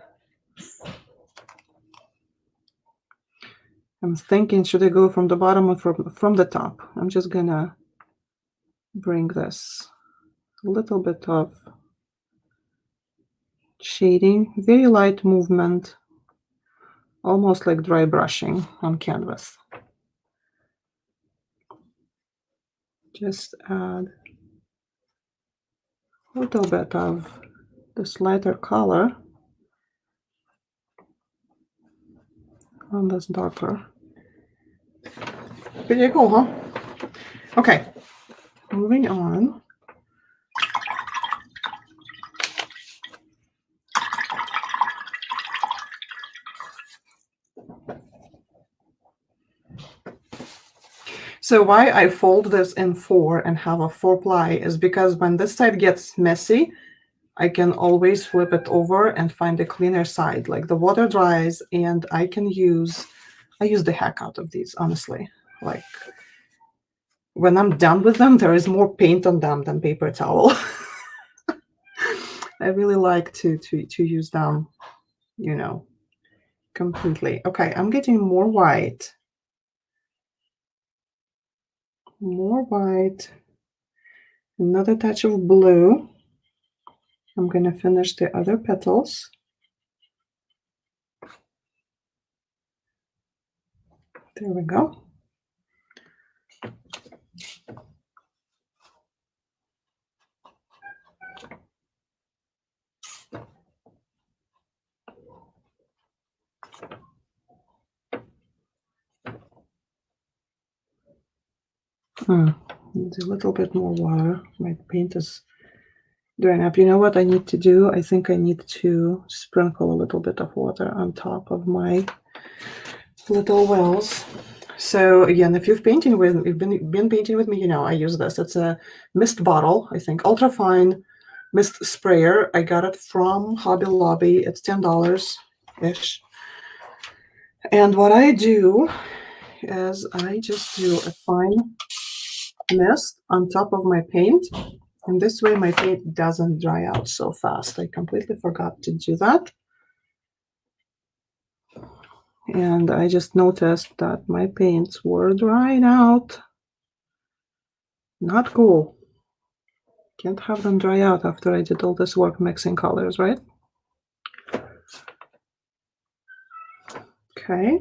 I'm thinking, should I go from the bottom or from the top? I'm just going to bring this a little bit of shading, very light movement, almost like dry brushing on canvas. Just add a little bit of this lighter color on this darker. Pretty cool, huh? Okay, moving on. So why I fold this in 4 and have a 4 ply is because when this side gets messy, I can always flip it over and find a cleaner side. Like the water dries and I use the heck out of these, honestly. Like when I'm done with them, there is more paint on them than paper towel. I really like to use them, you know, completely. Okay, I'm getting more white. More white. Another touch of blue. I'm going to finish the other petals. There we go. Needs a little bit more water. My paint is drying up. You know what I need to do? I think I need to sprinkle a little bit of water on top of my little wells. So again, if you've been painting with me, you know I use this. It's a mist bottle, I think, ultra fine mist sprayer. I got it from Hobby Lobby. It's $10-ish. And what I do is I just do a fine mist on top of my paint. And this way my paint doesn't dry out so fast. I completely forgot to do that. And I just noticed that my paints were drying out. Not cool. Can't have them dry out after I did all this work mixing colors, right? Okay.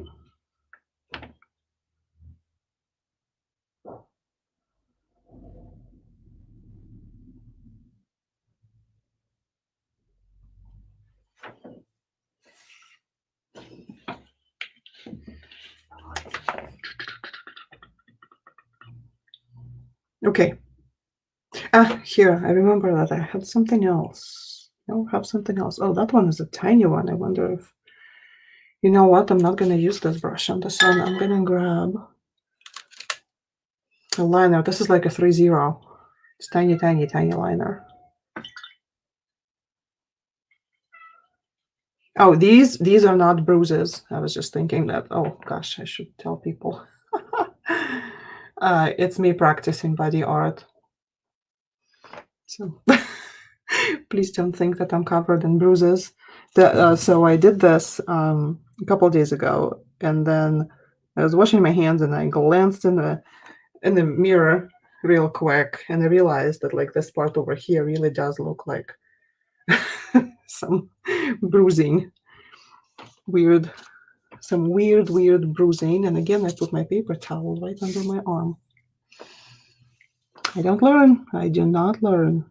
Okay. Here, I remember that I had something else. No, I have something else. Oh, that one is a tiny one. I wonder if, you know what? I'm not going to use this brush on this one. I'm going to grab a liner. This is like a 3-0. It's tiny, tiny, tiny liner. Oh, these are not bruises. I was just thinking that, oh gosh, I should tell people. It's me practicing body art. So please don't think that I'm covered in bruises. So I did this a couple days ago, and then I was washing my hands, and I glanced in the mirror real quick, and I realized that like this part over here really does look like some bruising, weird, some weird bruising. And again, I put my paper towel right under my arm. I don't learn. I do not learn.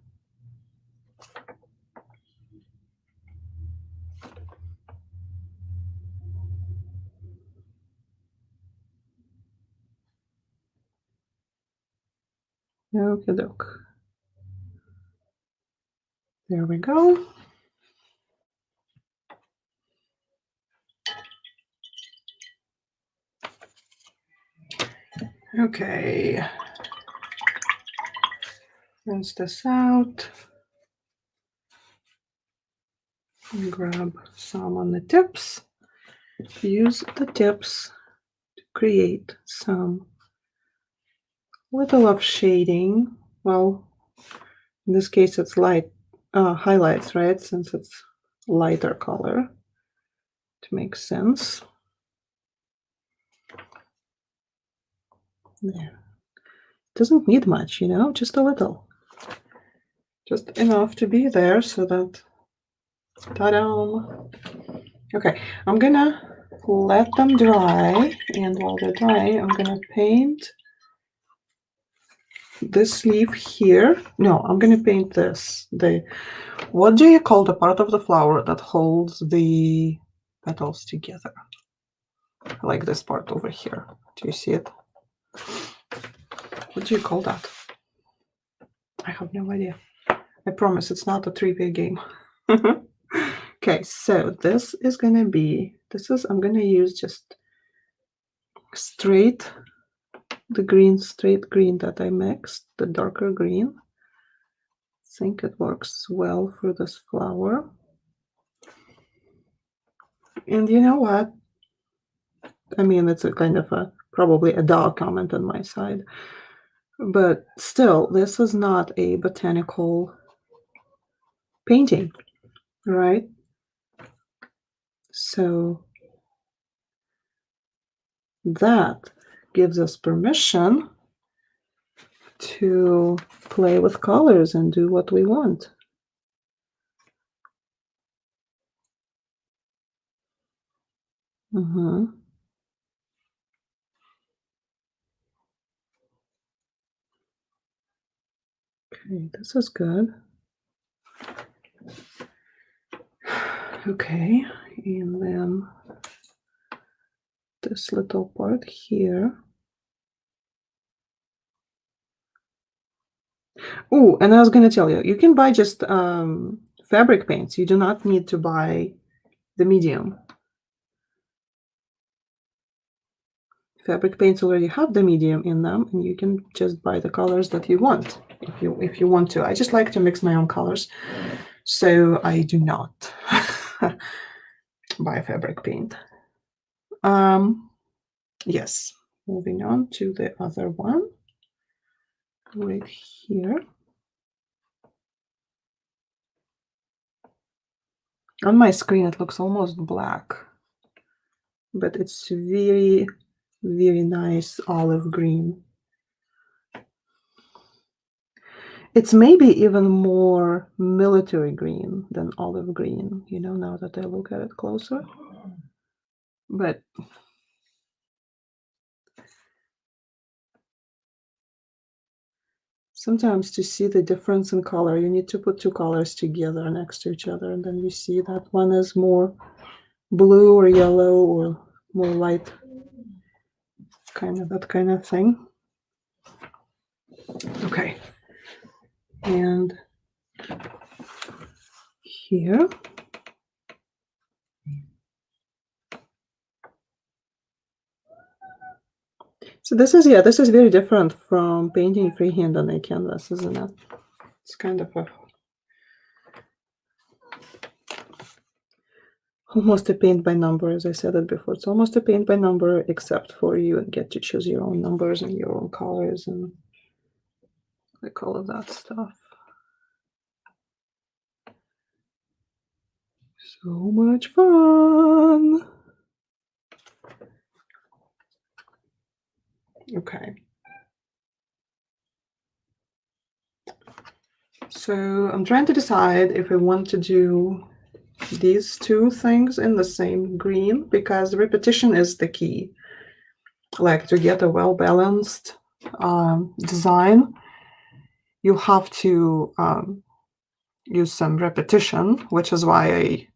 Okie doke. There we go. Okay. Rinse this out. And grab some on the tips. Use the tips to create some little of shading. Well, in this case, it's light highlights, right? Since it's lighter color, to make sense. There. Doesn't need much, you know, just a little. Just enough to be there so that, ta-da! Okay, I'm gonna let them dry, and while they're dry, I'm gonna paint this leaf here. No, I'm gonna paint this. What do you call the part of the flower that holds the petals together? Like this part over here. Do you see it? What do you call that? I have no idea. I promise it's not a trivia game. Okay, so this is gonna be, I'm gonna use just straight green that I mixed, the darker green. I think it works well for this flower. And you know what? I mean, it's a kind of probably a dog comment on my side, but still, this is not a botanical painting, right? So that gives us permission to play with colors and do what we want. Okay, this is good. Okay, and then this little part here. Oh, and I was going to tell you, you can buy just fabric paints. You do not need to buy the medium. Fabric paints already have the medium in them, and you can just buy the colors that you want if you want to. I just like to mix my own colors, so I do not buy fabric paint. Yes, moving on to the other one right here. On my screen, it looks almost black, but it's very, very nice olive green. It's maybe even more military green than olive green, you know, now that I look at it closer. But sometimes to see the difference in color, you need to put two colors together next to each other, and then you see that one is more blue or yellow or more light, kind of that kind of thing. Okay. And here. So this is very different from painting freehand on a canvas, isn't it? It's kind of a almost a paint by number, as I said it before. It's almost a paint by number, except for you get to choose your own numbers and your own colors and like all of that stuff. So much fun. Okay. So I'm trying to decide if I want to do these two things in the same green, because repetition is the key. Like to get a well-balanced design, you have to use some repetition, which is why I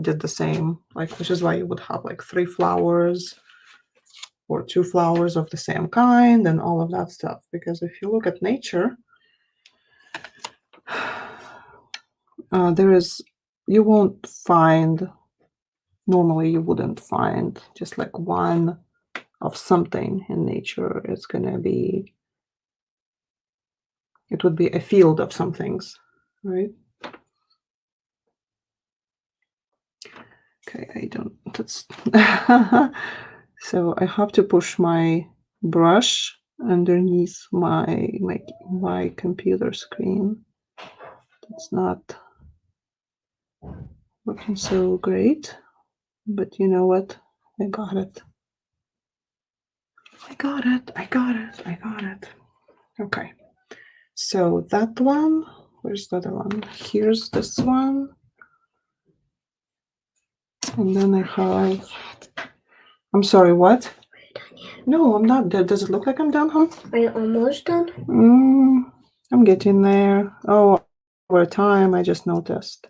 did the same, which is why you would have like 3 flowers or 2 flowers of the same kind and all of that stuff. Because if you look at nature, you won't find, normally you wouldn't find just like one of something in nature. It would be a field of some things, right? Okay, so I have to push my brush underneath my computer screen. It's not looking so great, but you know what? I got it. Okay, so that one, where's the other one? Here's this one. And then I have, I'm sorry, what? No, I'm not dead. Does it look like I'm done, huh? Are you almost done? I'm getting there. Oh, over time, I just noticed.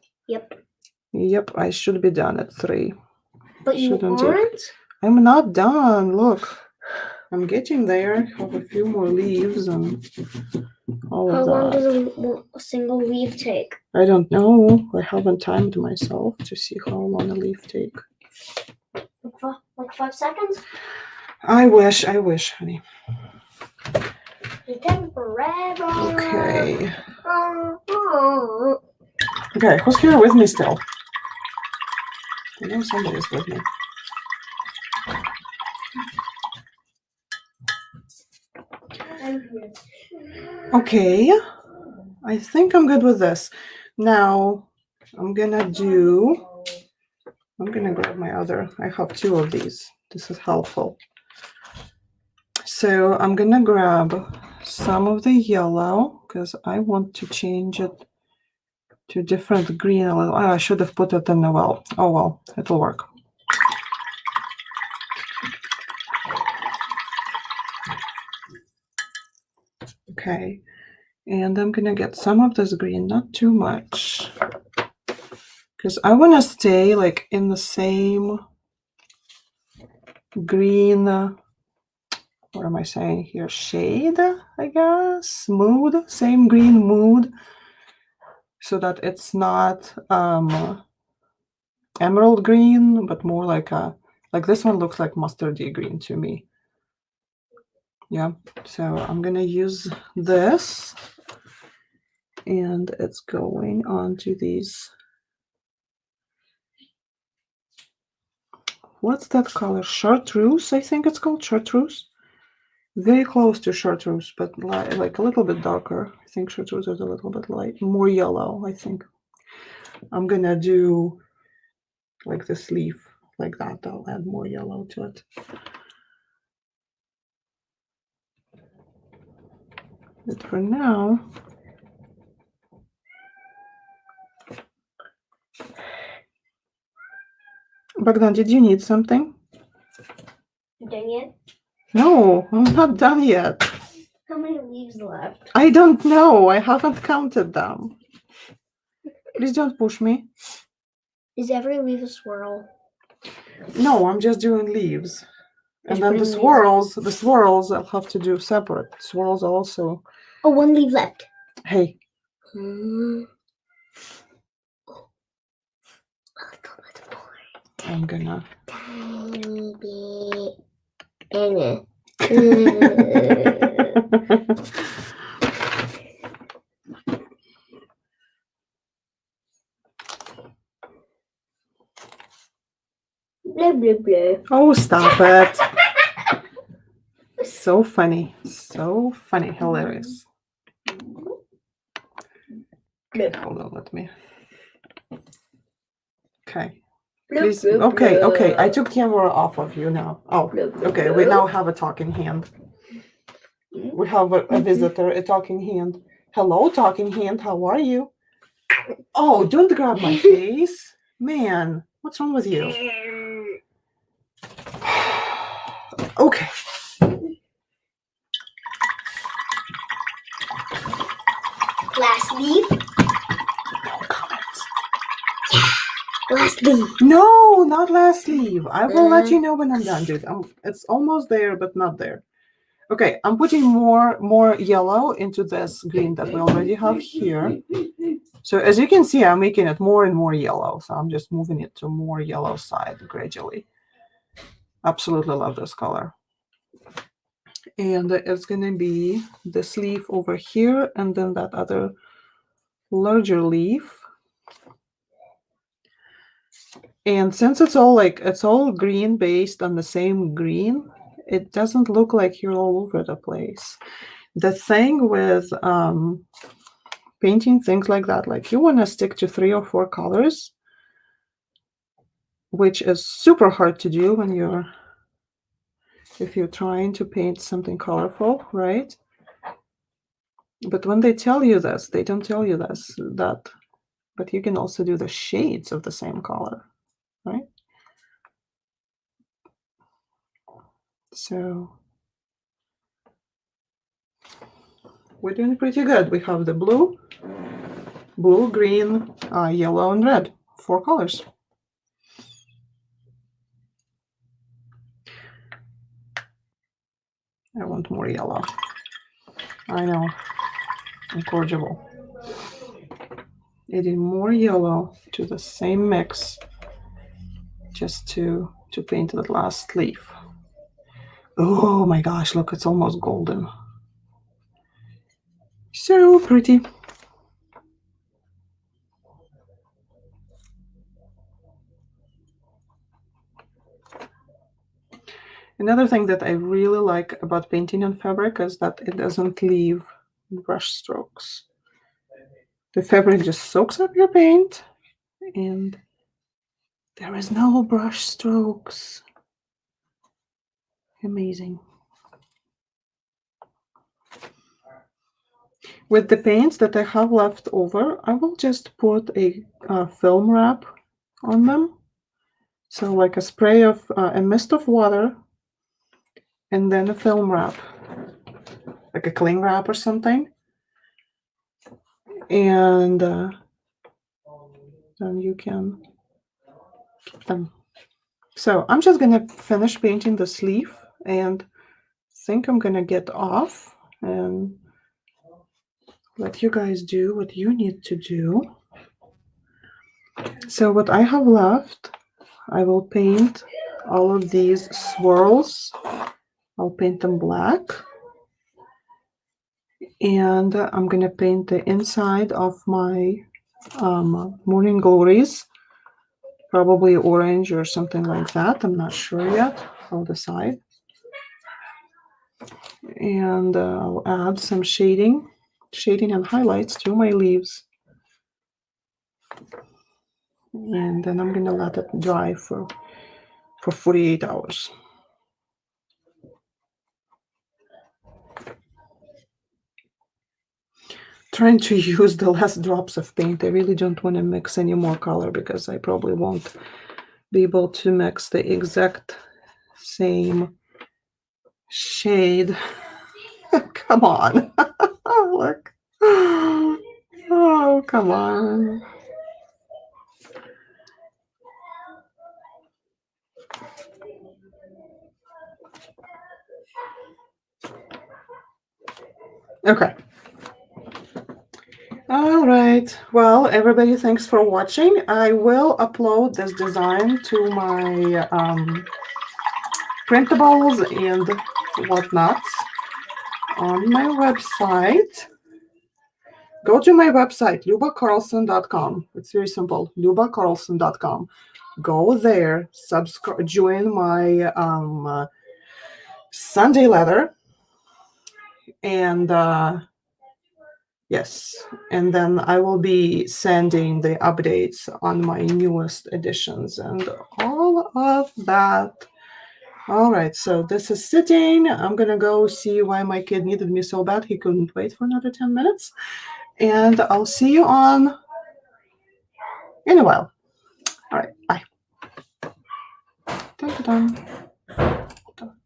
Yep, I should be done at 3. But you aren't? I'm not done. Look, I'm getting there. I have a few more leaves and all of that. How long does a single leaf take? I don't know. I haven't timed myself to see how long a leaf takes. Like 5 seconds? I wish, honey. It takes forever. Okay. Okay, who's here with me still? I know somebody's with me. Okay, I think I'm good with this. Now, I'm gonna grab my other, I have 2 of these. This is helpful. So I'm gonna grab some of the yellow because I want to change it to different green a little. I should have put it in the well. Oh well, it'll work. Okay, and I'm gonna get some of this green, not too much, because I want to stay like in the same green, what am I saying here, shade, I guess, mood, same green mood, so that it's not emerald green, but more like this one looks like mustardy green to me. Yeah, so I'm gonna use this, and it's going onto these. What's that color? Chartreuse, I think it's called chartreuse. Very close to chartreuse, but like a little bit darker. I think chartreuse is a little bit light, more yellow, I think. I'm gonna do like this leaf like that. I'll add more yellow to it. But for now, Bogdan, did you need something? Done yet? No, I'm not done yet. How many leaves left? I don't know. I haven't counted them. Please don't push me. Is every leaf a swirl? No, I'm just doing leaves. And then the swirls I'll have to do separate. Swirls also. Oh, 1 leaf left. Hey. I'm gonna. Tiny bit. Blah, blah, blah. Oh, stop it. So funny. So funny. Hilarious. Hold on, let me. Okay. Please. Okay, okay. I took camera off of you now. Oh, okay. We now have a talking hand. We have a visitor, a talking hand. Hello, talking hand. How are you? Oh, don't grab my face. Man, what's wrong with you? Okay. Last leaf. No comments. Last leaf. No, not last sleeve. I will let you know when I'm done, dude. It's almost there, but not there. Okay, I'm putting more yellow into this green that we already have here. So as you can see, I'm making it more and more yellow. So I'm just moving it to more yellow side gradually. Absolutely love this color. And it's gonna be this leaf over here, and then that other larger leaf. And since it's all green based on the same green, it doesn't look like you're all over the place. The thing with painting things like that, like you want to stick to 3 or 4 colors, which is super hard to do if you're trying to paint something colorful, right? But when they tell you this, they don't tell you that, but you can also do the shades of the same color, right? So we're doing pretty good. We have the blue, green, yellow, and red. 4 colors. I want more yellow. I know. Incorrigible. Adding more yellow to the same mix just to paint that last leaf. Oh my gosh, look, it's almost golden. So pretty. Another thing that I really like about painting on fabric is that it doesn't leave brush strokes. The fabric just soaks up your paint and there is no brush strokes. Amazing. With the paints that I have left over, I will just put a film wrap on them. So like a spray of a mist of water and then a film wrap, like a cling wrap or something. And then you can keep them. So I'm just gonna finish painting the sleeve and think I'm gonna get off and let you guys do what you need to do. So what I have left, I will paint all of these swirls. I'll paint them black. And I'm gonna paint the inside of my morning glories, probably orange or something like that. I'm not sure yet. I'll decide. And I'll add some shading and highlights to my leaves. And then I'm gonna let it dry for 48 hours. Trying to use the last drops of paint. I really don't want to mix any more color because I probably won't be able to mix the exact same shade. Come on. Look. Oh, come on. Okay. All right. Well, everybody, thanks for watching. I will upload this design to my printables and whatnots on my website. Go to my website, lubacarlson.com. It's very simple, lubacarlson.com. go there, subscribe, join my Sunday letter, and yes, and then I will be sending the updates on my newest editions and all of that. All right, so this is sitting. I'm gonna go see why my kid needed me so bad he couldn't wait for another 10 minutes. And I'll see you on in a while. All right, bye. Dun, dun, dun.